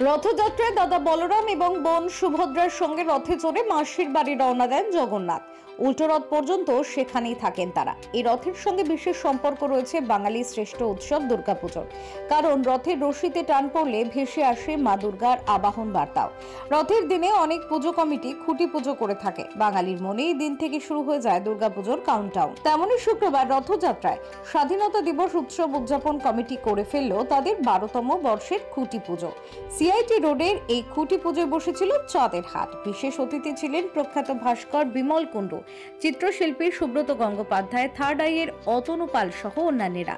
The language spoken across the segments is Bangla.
রথযাত্রায় দাদা বলরাম এবং বোন সুভদ্রার সঙ্গে রথে চড়ে মাসির বাড়ি রওনা দেন জগন্নাথ। উল্টো রথ পর্যন্ত সেখানেই থাকেন তারা। এই রথের সঙ্গে বিশেষ সম্পর্ক রয়েছে বাঙালির শ্রেষ্ঠ উৎসব দুর্গাপুজোর। কারণ রথের রশিতে টান পড়লে ভেসে আসে মা দুর্গার আবাহন বার্তাও। রথের দিনে অনেক পুজো কমিটি খুঁটি পুজো করে থাকে। বাঙালির মনে এই দিন থেকে শুরু হয়ে যায় দুর্গাপুজোর কাউন্টডাউন। তেমনই শুক্রবার রথযাত্রায় স্বাধীনতা দিবস উৎসব উদযাপন কমিটি করে ফেলল তাদের 12তম বর্ষের খুঁটি পুজো। সিআইটি রোডের এই খুঁটি পুজোয় বসেছিল চাঁদের হাট। বিশেষ অতিথি ছিলেন প্রখ্যাত ভাস্কর বিমল কুণ্ডু, চিত্রশিল্পী সুব্রত গঙ্গোপাধ্যায়, থার্ড আইয়ের অতনু পাল সহ অন্যান্যরা।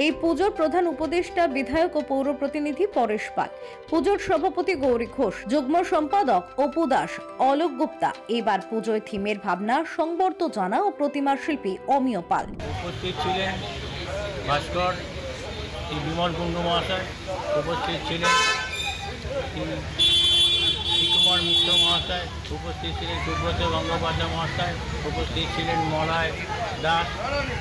এই পুজোর প্রধান উপদেষ্টা বিধায়ক ও পৌর প্রতিনিধি পরেশ পাল, পুজোর সভাপতি গৌরী ঘোষ, যুগ্ম সম্পাদক অপু দাস, অলোক গুপ্তা। এবার পুজোয় থিমের ভাবনা সংবর্ত জানা ও প্রতিমা শিল্পী অমিয় পাল। উপস্থিত ছিলেন ভাস্কর বিমল কুণ্ডু মহাশয়, উপস্থিত ছিলেন কুমার মিত্র মহাশয়, উপস্থিত ছিলেন সুব্রত গঙ্গোপাধ্যায় মহাশয়, উপস্থিত ছিলেন মলয় দাস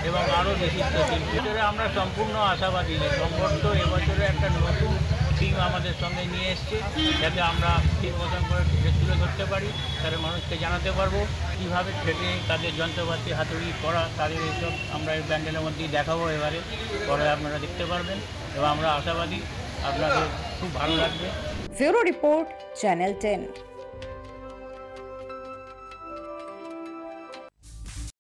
এবং আরও বিশিষ্ট শিল্পী। আমরা সম্পূর্ণ আশাবাদী যে সংগঠন এবছরে একটা নতুন টিম আমাদের সঙ্গে নিয়ে এসছে, যাতে আমরা ঠিক মতন করে তুলে ধরতে পারি, তাহলে মানুষকে জানাতে পারবো কীভাবে খেটে তাদের যন্ত্রপাতি হাতুড়ি করা, তাদের এইসব আমরা এই প্যান্ডেলের মধ্যেই দেখাবো। এবারে পরে আপনারা দেখতে পারবেন এবং আমরা আশাবাদী আপনাদের খুব ভালো লাগবে। Bureau report, channel 10।